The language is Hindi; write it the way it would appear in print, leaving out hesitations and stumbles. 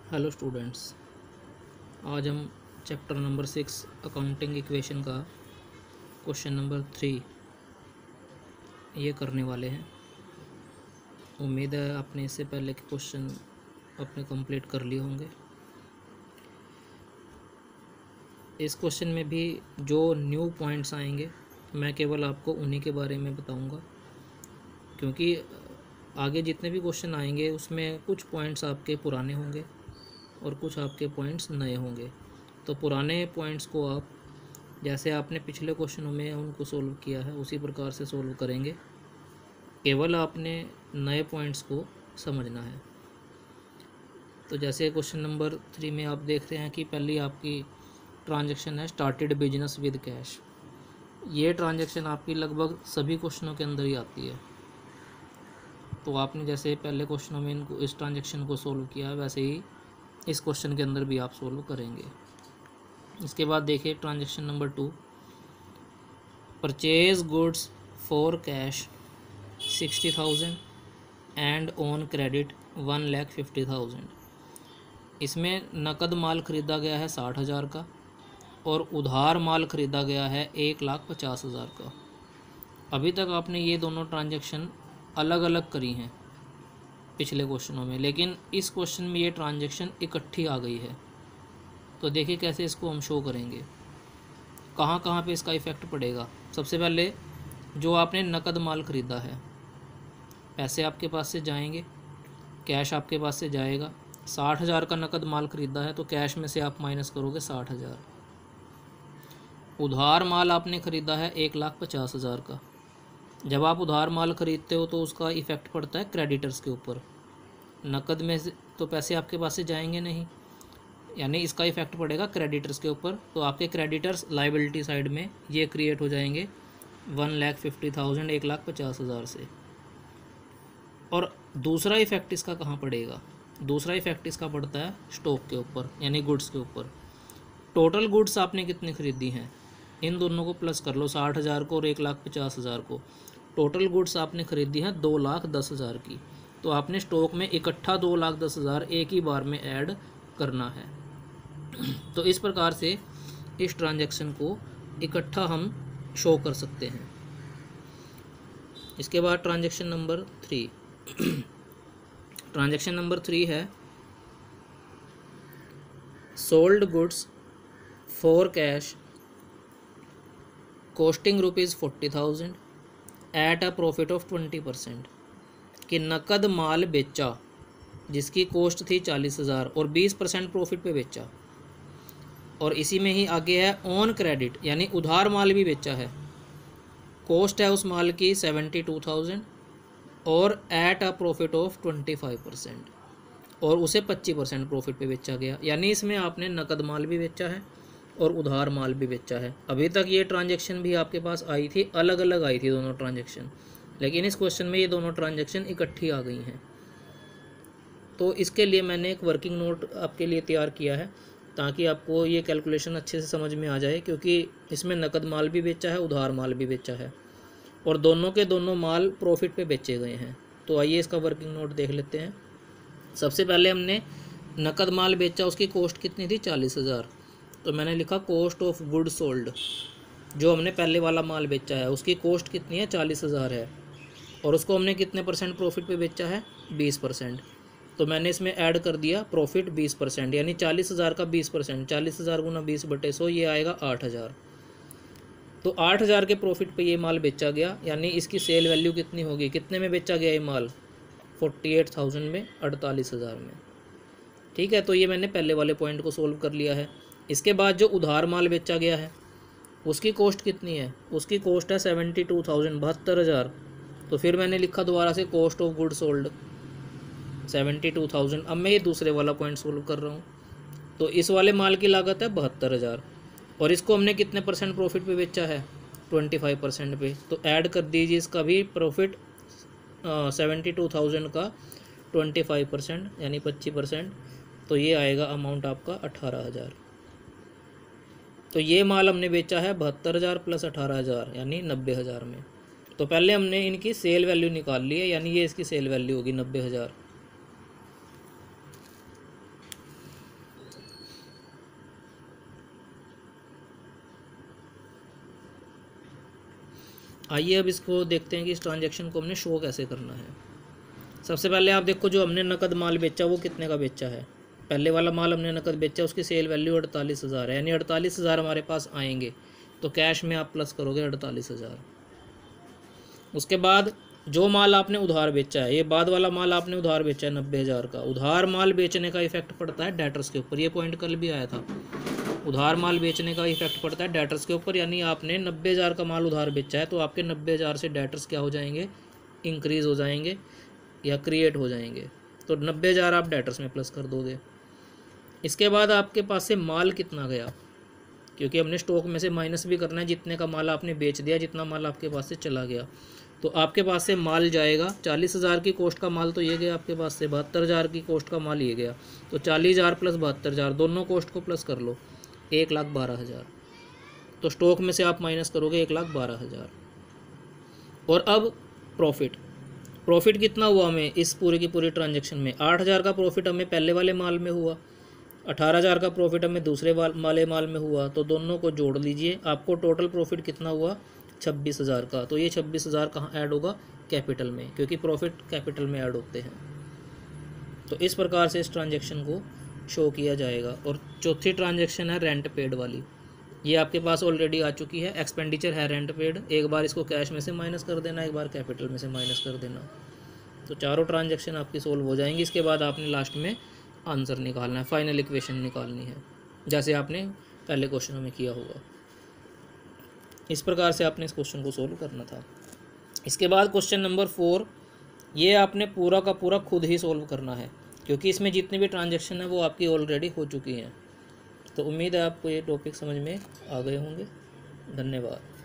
हेलो स्टूडेंट्स, आज हम चैप्टर नंबर 6 अकाउंटिंग इक्वेशन का क्वेश्चन नंबर 3 ये करने वाले हैं। उम्मीद है आपने इससे पहले के क्वेश्चन अपने कंप्लीट कर लिए होंगे। इस क्वेश्चन में भी जो न्यू पॉइंट्स आएंगे मैं केवल आपको उन्हीं के बारे में बताऊंगा, क्योंकि आगे जितने भी क्वेश्चन आएंगे उसमें कुछ पॉइंट्स आपके पुराने होंगे और कुछ आपके पॉइंट्स नए होंगे। तो पुराने पॉइंट्स को आप जैसे आपने पिछले क्वेश्चनों में उनको सोल्व किया है उसी प्रकार से सोल्व करेंगे, केवल आपने नए पॉइंट्स को समझना है। तो जैसे क्वेश्चन नंबर 3 में आप देख रहे हैं कि पहली आपकी ट्रांजैक्शन है स्टार्टेड बिजनेस विद कैश। ये ट्रांजैक्शन आपकी लगभग सभी क्वेश्चनों के अंदर ही आती है। तो आपने जैसे पहले क्वेश्चनों में इनको इस ट्रांजैक्शन को सोल्व किया वैसे ही इस क्वेश्चन के अंदर भी आप सोल्व करेंगे। इसके बाद देखिए transaction number 2, purchase goods for cash 60,000 and on credit 1,50,000। इसमें नकद माल ख़रीदा गया है 60,000 का और उधार माल ख़रीदा गया है 1,50,000 का। अभी तक आपने ये दोनों ट्रांजैक्शन अलग अलग करी हैं पिछले क्वेश्चनों में, लेकिन इस क्वेश्चन में ये ट्रांजैक्शन इकट्ठी आ गई है। तो देखिए कैसे इसको हम शो करेंगे, कहाँ कहाँ पे इसका इफ़ेक्ट पड़ेगा। सबसे पहले जो आपने नकद माल ख़रीदा है, पैसे आपके पास से जाएंगे, कैश आपके पास से जाएगा। 60,000 का नकद माल ख़रीदा है तो कैश में से आप माइनस करोगे 60,000। उधार माल आपने ख़रीदा है 1,50,000 का। जब आप उधार माल ख़रीदते हो तो उसका इफ़ेक्ट पड़ता है क्रेडिटर्स के ऊपर। नकद में से तो पैसे आपके पास से जाएंगे नहीं, यानी इसका इफ़ेक्ट पड़ेगा क्रेडिटर्स के ऊपर। तो आपके क्रेडिटर्स लाइबिलिटी साइड में ये क्रिएट हो जाएंगे 1,50,000 1,50,000 से। और दूसरा इफ़ेक्ट इसका कहाँ पड़ेगा? दूसरा इफ़ेक्ट इसका पड़ता है स्टॉक के ऊपर, यानी गुड्स के ऊपर। टोटल गुड्स आपने कितनी ख़रीदी हैं, इन दोनों को प्लस कर लो, 60,000 को और 1,50,000 को। टोटल गुड्स आपने ख़रीदी हैं 2,10,000 की। तो आपने स्टॉक में इकट्ठा 2,10,000 एक ही बार में ऐड करना है। तो इस प्रकार से इस ट्रांजैक्शन को इकट्ठा हम शो कर सकते हैं। इसके बाद ट्रांजैक्शन नंबर 3 ट्रांजैक्शन नंबर 3 है sold goods for cash costing ₹40,000 at a profit of 20%। कि नकद माल बेचा जिसकी कॉस्ट थी 40,000 और 20% प्रॉफिट पे बेचा। और इसी में ही आगे है ऑन क्रेडिट, यानी उधार माल भी बेचा है। कॉस्ट है उस माल की 72,000 और एट अ प्रॉफिट ऑफ 25%, और उसे 25% प्रॉफिट पे बेचा गया। यानी इसमें आपने नकद माल भी बेचा है और उधार माल भी बेचा है। अभी तक ये ट्रांजैक्शन भी आपके पास आई थी, अलग अलग आई थी दोनों ट्रांजैक्शन, लेकिन इस क्वेश्चन में ये दोनों ट्रांजैक्शन इकट्ठी आ गई हैं। तो इसके लिए मैंने एक वर्किंग नोट आपके लिए तैयार किया है ताकि आपको ये कैलकुलेशन अच्छे से समझ में आ जाए, क्योंकि इसमें नकद माल भी बेचा है, उधार माल भी बेचा है और दोनों के दोनों माल प्रॉफिट पे बेचे गए हैं। तो आइए इसका वर्किंग नोट देख लेते हैं। सबसे पहले हमने नकद माल बेचा, उसकी कॉस्ट कितनी थी 40,000। तो मैंने लिखा कॉस्ट ऑफ गुड सोल्ड। जो हमने पहले वाला माल बेचा है उसकी कॉस्ट कितनी है 40,000 है, और उसको हमने कितने परसेंट प्रॉफिट पे बेचा है 20%। तो मैंने इसमें ऐड कर दिया प्रॉफिट 20%, यानी 40,000 का 20%, 40,000 गुना 20/100 ये आएगा 8,000। तो 8,000 के प्रॉफिट पे ये माल बेचा गया, यानी इसकी सेल वैल्यू कितनी होगी, कितने में बेचा गया ये माल 48,000 में, 48,000 में। ठीक है, तो ये मैंने पहले वाले पॉइंट को सोल्व कर लिया है। इसके बाद जो उधार माल बेचा गया है उसकी कॉस्ट कितनी है, उसकी कॉस्ट है 72,000, 72,000। तो फिर मैंने लिखा दोबारा से कॉस्ट ऑफ गुड सोल्ड 72,000। अब मैं ये दूसरे वाला पॉइंट सोल्व कर रहा हूँ। तो इस वाले माल की लागत है 72,000 और इसको हमने कितने परसेंट प्रॉफिट पे बेचा है 25% पे। तो ऐड कर दीजिए इसका भी प्रॉफिट 72,000 का 25% यानी 25%। तो ये आएगा अमाउंट आपका 18,000। तो ये माल हमने बेचा है 72,000 प्लस 18,000 यानी 90,000 में। तो पहले हमने इनकी सेल वैल्यू निकाल ली है, यानी ये इसकी सेल वैल्यू होगी 90,000। आइए अब इसको देखते हैं कि इस ट्रांजैक्शन को हमने शो कैसे करना है। सबसे पहले आप देखो, जो हमने नकद माल बेचा वो कितने का बेचा है। पहले वाला माल हमने नकद बेचा, उसकी सेल वैल्यू 48,000 है, यानी 48,000 हमारे पास आएंगे, तो कैश में आप प्लस करोगे 48,000। उसके बाद जो माल आपने उधार बेचा है, ये बाद वाला माल आपने उधार बेचा है 90,000 का। उधार माल बेचने का इफेक्ट पड़ता है डेटर्स के ऊपर, ये पॉइंट कल भी आया था। उधार माल बेचने का इफेक्ट पड़ता है डेटर्स के ऊपर, यानी आपने 90,000 का माल उधार बेचा है तो आपके 90,000 से डेटर्स क्या हो जाएंगे, इंक्रीज हो जाएंगे या क्रिएट हो जाएंगे। तो 90,000 आप डेटर्स में प्लस कर दोगे। इसके बाद आपके पास से माल कितना गया, क्योंकि हमने स्टॉक में से माइनस भी करना है जितने का माल आपने बेच दिया, जितना माल आपके पास से चला गया। तो आपके पास से माल जाएगा 40,000 की कॉस्ट का माल तो ये गया आपके पास से, 72,000 की कॉस्ट का माल ये गया, तो 40,000 प्लस 72,000 दोनों कॉस्ट को प्लस कर लो, 1,12,000। तो स्टॉक में से आप माइनस करोगे 1,12,000। और अब प्रॉफिट कितना हुआ हमें इस पूरे की पूरी ट्रांजेक्शन में, 8,000 का प्रॉफिट हमें पहले वाले माल में हुआ, 18,000 का प्रॉफिट हमें दूसरे वाले माल में हुआ। तो दोनों को जोड़ लीजिए, आपको टोटल प्रॉफिट कितना हुआ, 26,000 का। तो ये 26,000 कहाँ ऐड होगा, कैपिटल में, क्योंकि प्रॉफिट कैपिटल में ऐड होते हैं। तो इस प्रकार से इस ट्रांजेक्शन को शो किया जाएगा। और चौथी ट्रांजेक्शन है रेंट पेड वाली, ये आपके पास ऑलरेडी आ चुकी है। एक्सपेंडिचर है रेंट पेड, एक बार इसको कैश में से माइनस कर देना, एक बार कैपिटल में से माइनस कर देना। तो चारों ट्रांजेक्शन आपकी सोल्व हो जाएंगी। इसके बाद आपने लास्ट में आंसर निकालना है, फाइनल इक्वेशन निकालनी है, जैसे आपने पहले क्वेश्चन में किया होगा। इस प्रकार से आपने इस क्वेश्चन को सोल्व करना था। इसके बाद क्वेश्चन नंबर 4, ये आपने पूरा का पूरा खुद ही सोल्व करना है, क्योंकि इसमें जितनी भी ट्रांजेक्शन है वो आपकी ऑलरेडी हो चुकी हैं। तो उम्मीद है आपको ये टॉपिक समझ में आ गए होंगे। धन्यवाद।